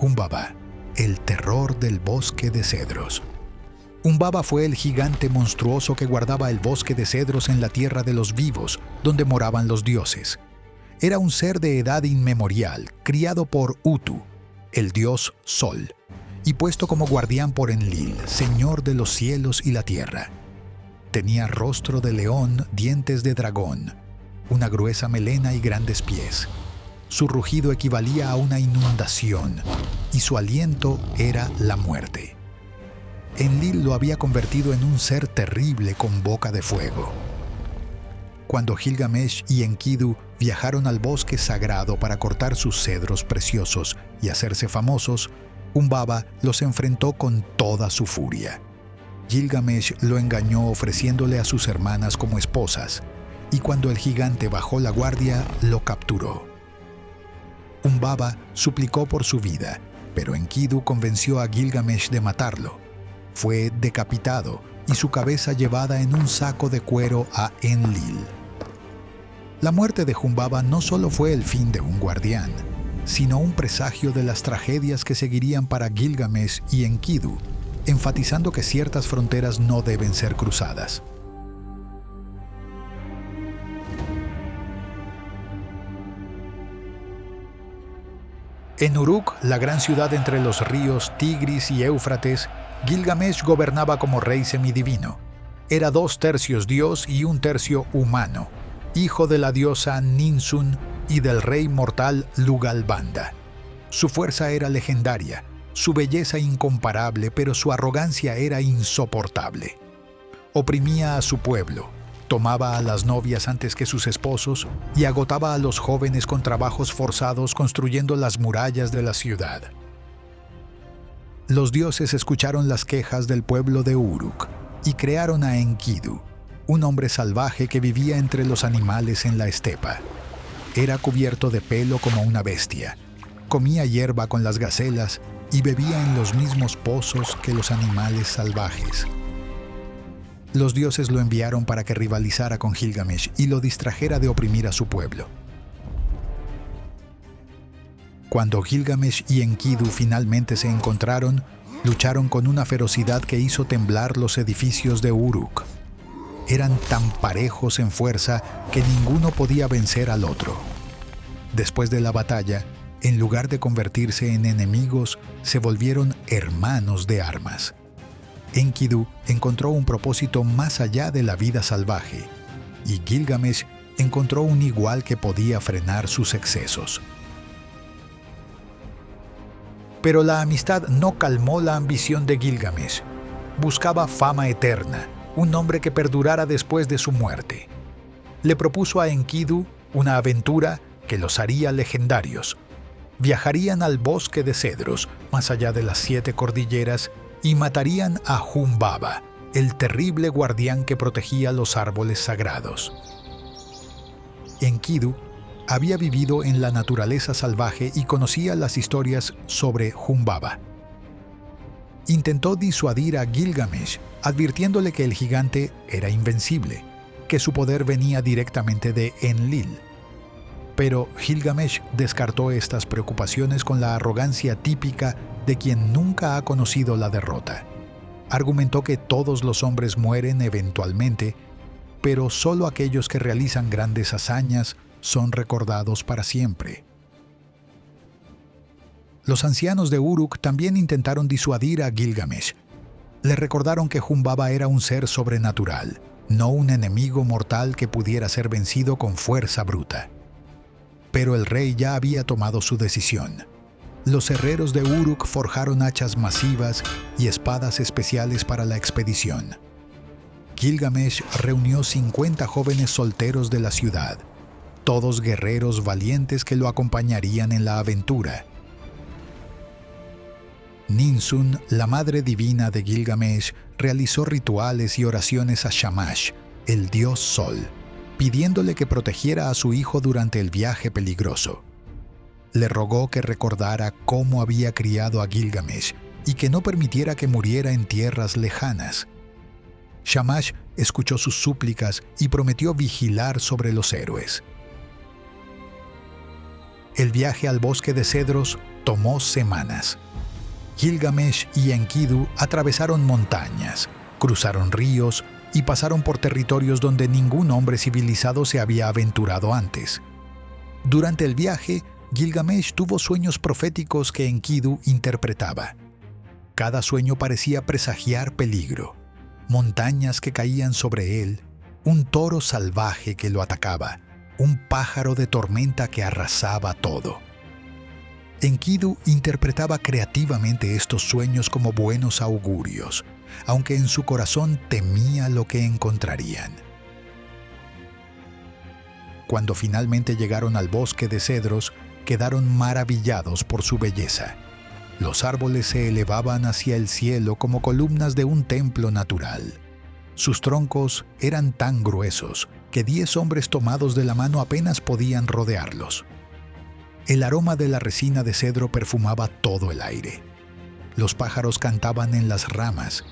Humbaba, el terror del bosque de cedros. Humbaba fue el gigante monstruoso que guardaba el bosque de cedros en la tierra de los vivos, donde moraban los dioses. Era un ser de edad inmemorial, criado por Utu, el dios Sol, y puesto como guardián por Enlil, señor de los cielos y la tierra. Tenía rostro de león, dientes de dragón, una gruesa melena y grandes pies. Su rugido equivalía a una inundación, y su aliento era la muerte. Enlil lo había convertido en un ser terrible con boca de fuego. Cuando Gilgamesh y Enkidu viajaron al bosque sagrado para cortar sus cedros preciosos y hacerse famosos, Humbaba los enfrentó con toda su furia. Gilgamesh lo engañó ofreciéndole a sus hermanas como esposas, y cuando el gigante bajó la guardia, lo capturó. Humbaba suplicó por su vida, pero Enkidu convenció a Gilgamesh de matarlo. Fue decapitado y su cabeza llevada en un saco de cuero a Enlil. La muerte de Humbaba no solo fue el fin de un guardián, sino un presagio de las tragedias que seguirían para Gilgamesh y Enkidu, enfatizando que ciertas fronteras no deben ser cruzadas. En Uruk, la gran ciudad entre los ríos Tigris y Éufrates, Gilgamesh gobernaba como rey semidivino. Era 2/3 dios y 1/3 humano, hijo de la diosa Ninsun y del rey mortal Lugalbanda. Su fuerza era legendaria, su belleza incomparable, pero su arrogancia era insoportable. Oprimía a su pueblo, tomaba a las novias antes que sus esposos y agotaba a los jóvenes con trabajos forzados construyendo las murallas de la ciudad. Los dioses escucharon las quejas del pueblo de Uruk y crearon a Enkidu, un hombre salvaje que vivía entre los animales en la estepa. Era cubierto de pelo como una bestia, comía hierba con las gacelas y bebía en los mismos pozos que los animales salvajes. Los dioses lo enviaron para que rivalizara con Gilgamesh y lo distrajera de oprimir a su pueblo. Cuando Gilgamesh y Enkidu finalmente se encontraron, lucharon con una ferocidad que hizo temblar los edificios de Uruk. Eran tan parejos en fuerza que ninguno podía vencer al otro. Después de la batalla, en lugar de convertirse en enemigos, se volvieron hermanos de armas. Enkidu encontró un propósito más allá de la vida salvaje, y Gilgamesh encontró un igual que podía frenar sus excesos. Pero la amistad no calmó la ambición de Gilgamesh. Buscaba fama eterna, un nombre que perdurara después de su muerte. Le propuso a Enkidu una aventura que los haría legendarios. Viajarían al bosque de cedros, más allá de las 7 cordilleras, y matarían a Humbaba, el terrible guardián que protegía los árboles sagrados. Enkidu había vivido en la naturaleza salvaje y conocía las historias sobre Humbaba. Intentó disuadir a Gilgamesh, advirtiéndole que el gigante era invencible, que su poder venía directamente de Enlil. Pero Gilgamesh descartó estas preocupaciones con la arrogancia típica de quien nunca ha conocido la derrota. Argumentó que todos los hombres mueren eventualmente, pero solo aquellos que realizan grandes hazañas son recordados para siempre. Los ancianos de Uruk también intentaron disuadir a Gilgamesh. Le recordaron que Humbaba era un ser sobrenatural, no un enemigo mortal que pudiera ser vencido con fuerza bruta. Pero el rey ya había tomado su decisión. Los herreros de Uruk forjaron hachas masivas y espadas especiales para la expedición. Gilgamesh reunió 50 jóvenes solteros de la ciudad, todos guerreros valientes que lo acompañarían en la aventura. Ninsun, la madre divina de Gilgamesh, realizó rituales y oraciones a Shamash, el dios Sol, pidiéndole que protegiera a su hijo durante el viaje peligroso. Le rogó que recordara cómo había criado a Gilgamesh y que no permitiera que muriera en tierras lejanas. Shamash escuchó sus súplicas y prometió vigilar sobre los héroes. El viaje al bosque de cedros tomó semanas. Gilgamesh y Enkidu atravesaron montañas, cruzaron ríos y pasaron por territorios donde ningún hombre civilizado se había aventurado antes. Durante el viaje, Gilgamesh tuvo sueños proféticos que Enkidu interpretaba. Cada sueño parecía presagiar peligro, montañas que caían sobre él, un toro salvaje que lo atacaba, un pájaro de tormenta que arrasaba todo. Enkidu interpretaba creativamente estos sueños como buenos augurios, aunque en su corazón temía lo que encontrarían. Cuando finalmente llegaron al bosque de cedros, quedaron maravillados por su belleza. Los árboles se elevaban hacia el cielo como columnas de un templo natural. Sus troncos eran tan gruesos que 10 hombres tomados de la mano apenas podían rodearlos. El aroma de la resina de cedro perfumaba todo el aire. Los pájaros cantaban en las ramas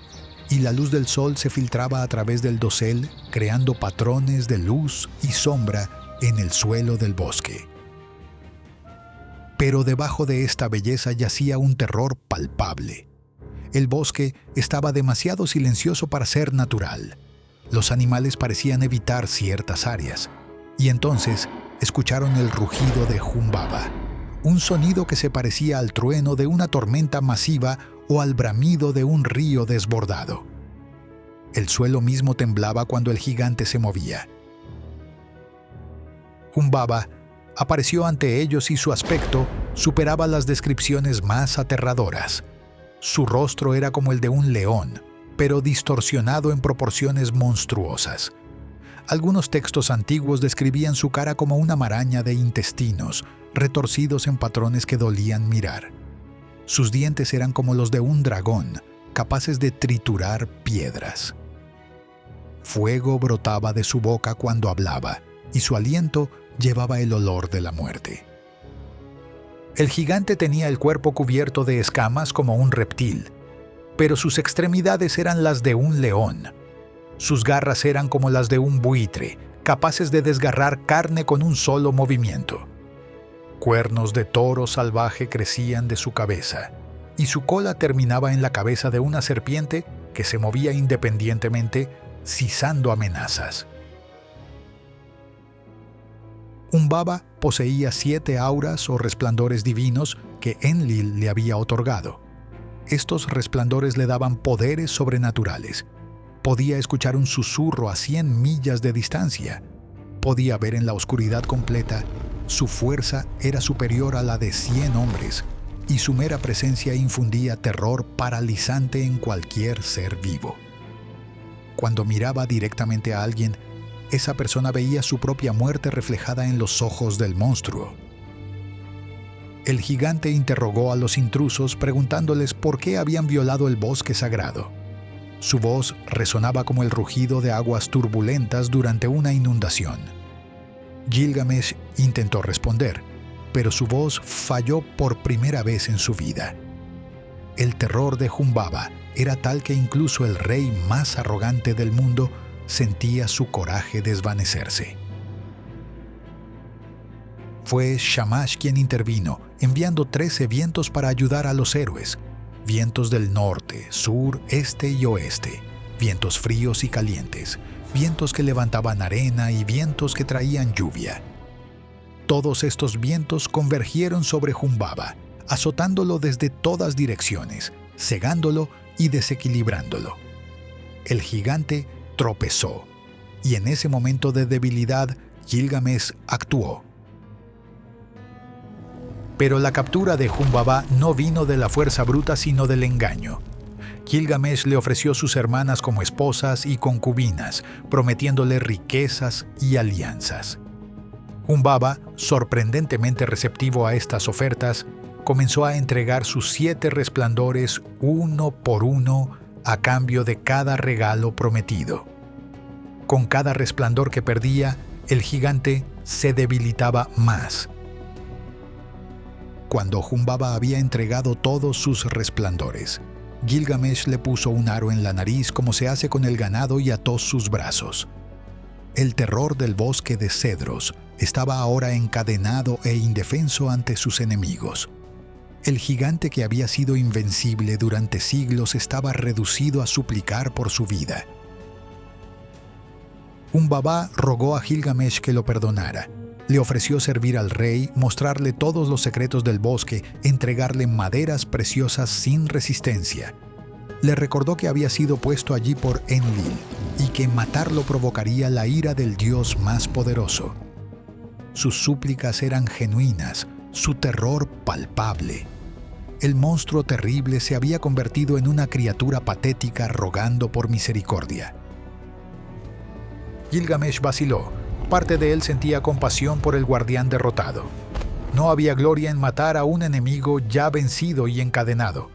y la luz del sol se filtraba a través del dosel, creando patrones de luz y sombra en el suelo del bosque. Pero debajo de esta belleza yacía un terror palpable. El bosque estaba demasiado silencioso para ser natural. Los animales parecían evitar ciertas áreas, y entonces escucharon el rugido de Humbaba, un sonido que se parecía al trueno de una tormenta masiva o al bramido de un río desbordado. El suelo mismo temblaba cuando el gigante se movía. Humbaba apareció ante ellos y su aspecto superaba las descripciones más aterradoras. Su rostro era como el de un león, pero distorsionado en proporciones monstruosas. Algunos textos antiguos describían su cara como una maraña de intestinos, retorcidos en patrones que dolían mirar. Sus dientes eran como los de un dragón, capaces de triturar piedras. Fuego brotaba de su boca cuando hablaba, y su aliento llevaba el olor de la muerte. El gigante tenía el cuerpo cubierto de escamas como un reptil, pero sus extremidades eran las de un león. Sus garras eran como las de un buitre, capaces de desgarrar carne con un solo movimiento. Cuernos de toro salvaje crecían de su cabeza, y su cola terminaba en la cabeza de una serpiente que se movía independientemente, sisando amenazas. Humbaba poseía 7 auras o resplandores divinos que Enlil le había otorgado. Estos resplandores le daban poderes sobrenaturales. Podía escuchar un susurro a 100 millas de distancia. Podía ver en la oscuridad completa. Su fuerza era superior a la de 100 hombres, y su mera presencia infundía terror paralizante en cualquier ser vivo. Cuando miraba directamente a alguien, esa persona veía su propia muerte reflejada en los ojos del monstruo. El gigante interrogó a los intrusos preguntándoles por qué habían violado el bosque sagrado. Su voz resonaba como el rugido de aguas turbulentas durante una inundación. Gilgamesh intentó responder, pero su voz falló por primera vez en su vida. El terror de Humbaba era tal que incluso el rey más arrogante del mundo sentía su coraje desvanecerse. Fue Shamash quien intervino, enviando 13 vientos para ayudar a los héroes. Vientos del norte, sur, este y oeste. Vientos fríos y calientes. Vientos que levantaban arena y vientos que traían lluvia. Todos estos vientos convergieron sobre Humbaba, azotándolo desde todas direcciones, cegándolo y desequilibrándolo. El gigante tropezó, y en ese momento de debilidad, Gilgamesh actuó. Pero la captura de Humbaba no vino de la fuerza bruta, sino del engaño. Gilgamesh le ofreció sus hermanas como esposas y concubinas, prometiéndole riquezas y alianzas. Humbaba, sorprendentemente receptivo a estas ofertas, comenzó a entregar sus 7 resplandores uno por uno a cambio de cada regalo prometido. Con cada resplandor que perdía, el gigante se debilitaba más. Cuando Humbaba había entregado todos sus resplandores, Gilgamesh le puso un aro en la nariz como se hace con el ganado y ató sus brazos. El terror del bosque de cedros estaba ahora encadenado e indefenso ante sus enemigos. El gigante que había sido invencible durante siglos estaba reducido a suplicar por su vida. Humbaba rogó a Gilgamesh que lo perdonara. Le ofreció servir al rey, mostrarle todos los secretos del bosque, entregarle maderas preciosas sin resistencia. Le recordó que había sido puesto allí por Enlil y que matarlo provocaría la ira del dios más poderoso. Sus súplicas eran genuinas, su terror palpable. El monstruo terrible se había convertido en una criatura patética rogando por misericordia. Gilgamesh vaciló. Parte de él sentía compasión por el guardián derrotado. No había gloria en matar a un enemigo ya vencido y encadenado.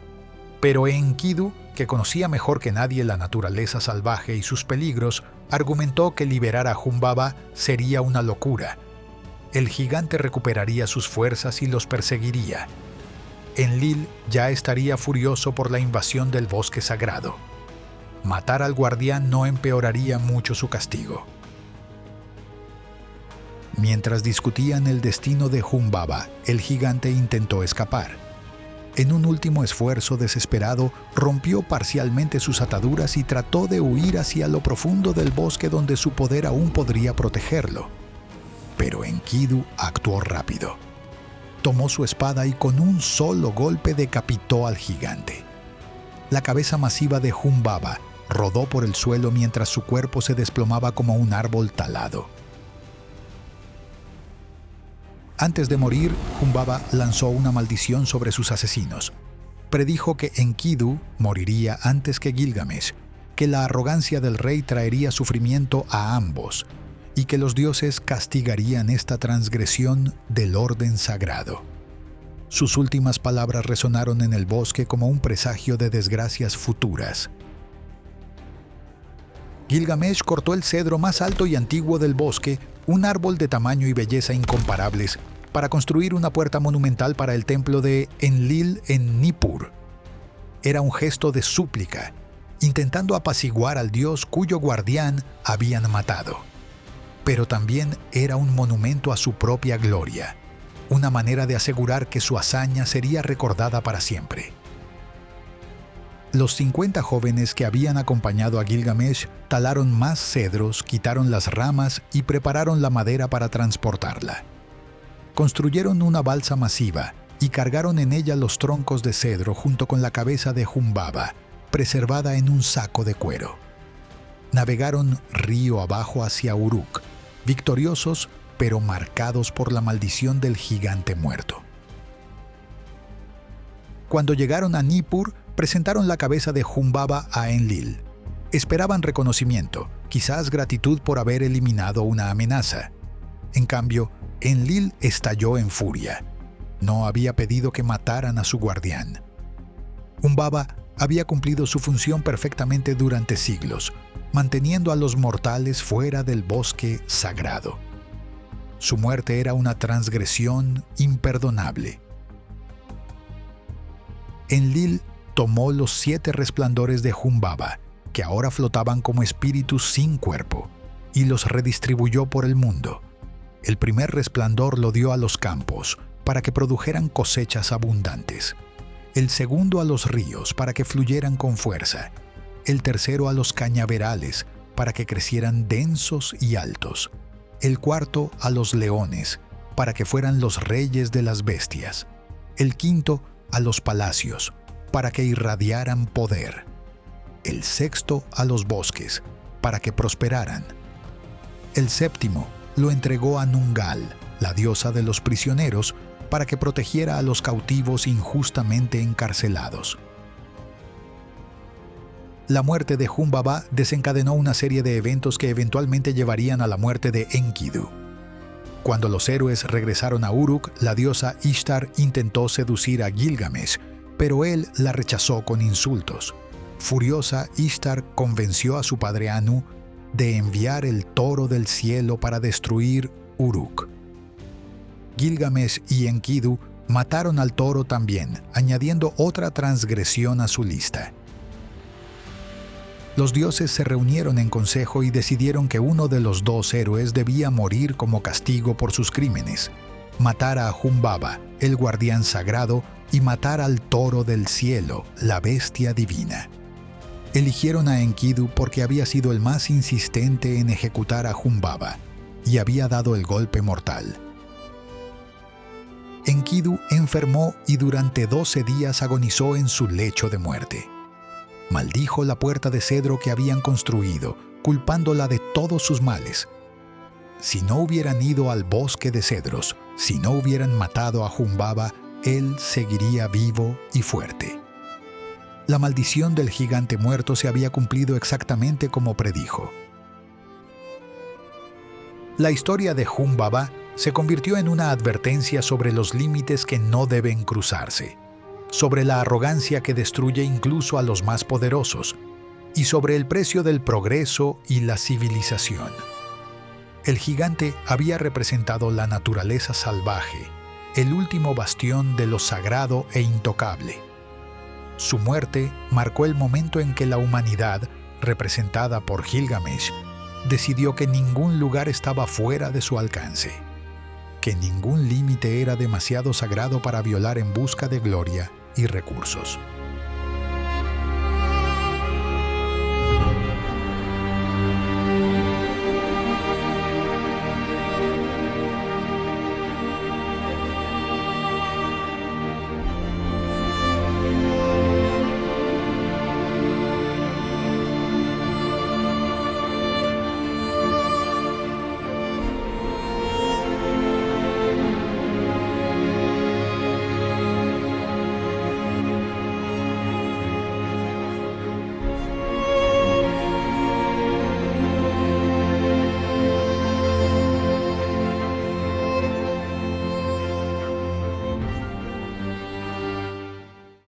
Pero Enkidu, que conocía mejor que nadie la naturaleza salvaje y sus peligros, argumentó que liberar a Humbaba sería una locura. El gigante recuperaría sus fuerzas y los perseguiría. Enlil ya estaría furioso por la invasión del bosque sagrado. Matar al guardián no empeoraría mucho su castigo. Mientras discutían el destino de Humbaba, el gigante intentó escapar. En un último esfuerzo desesperado, rompió parcialmente sus ataduras y trató de huir hacia lo profundo del bosque donde su poder aún podría protegerlo. Pero Enkidu actuó rápido. Tomó su espada y con un solo golpe decapitó al gigante. La cabeza masiva de Humbaba rodó por el suelo mientras su cuerpo se desplomaba como un árbol talado. Antes de morir, Humbaba lanzó una maldición sobre sus asesinos. Predijo que Enkidu moriría antes que Gilgamesh, que la arrogancia del rey traería sufrimiento a ambos y que los dioses castigarían esta transgresión del orden sagrado. Sus últimas palabras resonaron en el bosque como un presagio de desgracias futuras. Gilgamesh cortó el cedro más alto y antiguo del bosque, un árbol de tamaño y belleza incomparables, para construir una puerta monumental para el templo de Enlil en Nippur. Era un gesto de súplica, intentando apaciguar al dios cuyo guardián habían matado. Pero también era un monumento a su propia gloria, una manera de asegurar que su hazaña sería recordada para siempre. Los 50 jóvenes que habían acompañado a Gilgamesh talaron más cedros, quitaron las ramas y prepararon la madera para transportarla. Construyeron una balsa masiva y cargaron en ella los troncos de cedro junto con la cabeza de Humbaba, preservada en un saco de cuero. Navegaron río abajo hacia Uruk, victoriosos pero marcados por la maldición del gigante muerto. Cuando llegaron a Nippur, presentaron la cabeza de Humbaba a Enlil. Esperaban reconocimiento, quizás gratitud por haber eliminado una amenaza. En cambio, Enlil estalló en furia. No había pedido que mataran a su guardián. Humbaba había cumplido su función perfectamente durante siglos, manteniendo a los mortales fuera del bosque sagrado. Su muerte era una transgresión imperdonable. Enlil tomó los 7 resplandores de Humbaba, que ahora flotaban como espíritus sin cuerpo, y los redistribuyó por el mundo. El primer resplandor lo dio a los campos, para que produjeran cosechas abundantes. El segundo a los ríos, para que fluyeran con fuerza. El tercero a los cañaverales, para que crecieran densos y altos. El cuarto a los leones, para que fueran los reyes de las bestias. El quinto a los palacios, para que irradiaran poder. El sexto a los bosques, para que prosperaran. El séptimo lo entregó a Nungal, la diosa de los prisioneros, para que protegiera a los cautivos injustamente encarcelados. La muerte de Humbaba desencadenó una serie de eventos que eventualmente llevarían a la muerte de Enkidu. Cuando los héroes regresaron a Uruk, la diosa Ishtar intentó seducir a Gilgamesh, pero él la rechazó con insultos. Furiosa, Ishtar convenció a su padre Anu de enviar el toro del cielo para destruir Uruk. Gilgamesh y Enkidu mataron al toro también, añadiendo otra transgresión a su lista. Los dioses se reunieron en consejo y decidieron que uno de los 2 héroes debía morir como castigo por sus crímenes. Matar a Humbaba, el guardián sagrado, y matar al toro del cielo, la bestia divina. Eligieron a Enkidu porque había sido el más insistente en ejecutar a Humbaba y había dado el golpe mortal. Enkidu enfermó y durante 12 días agonizó en su lecho de muerte. Maldijo la puerta de cedro que habían construido, culpándola de todos sus males. Si no hubieran ido al bosque de cedros, si no hubieran matado a Humbaba, él seguiría vivo y fuerte. La maldición del gigante muerto se había cumplido exactamente como predijo. La historia de Humbaba se convirtió en una advertencia sobre los límites que no deben cruzarse, sobre la arrogancia que destruye incluso a los más poderosos, y sobre el precio del progreso y la civilización. El gigante había representado la naturaleza salvaje, el último bastión de lo sagrado e intocable. Su muerte marcó el momento en que la humanidad, representada por Gilgamesh, decidió que ningún lugar estaba fuera de su alcance, que ningún límite era demasiado sagrado para violar en busca de gloria y recursos.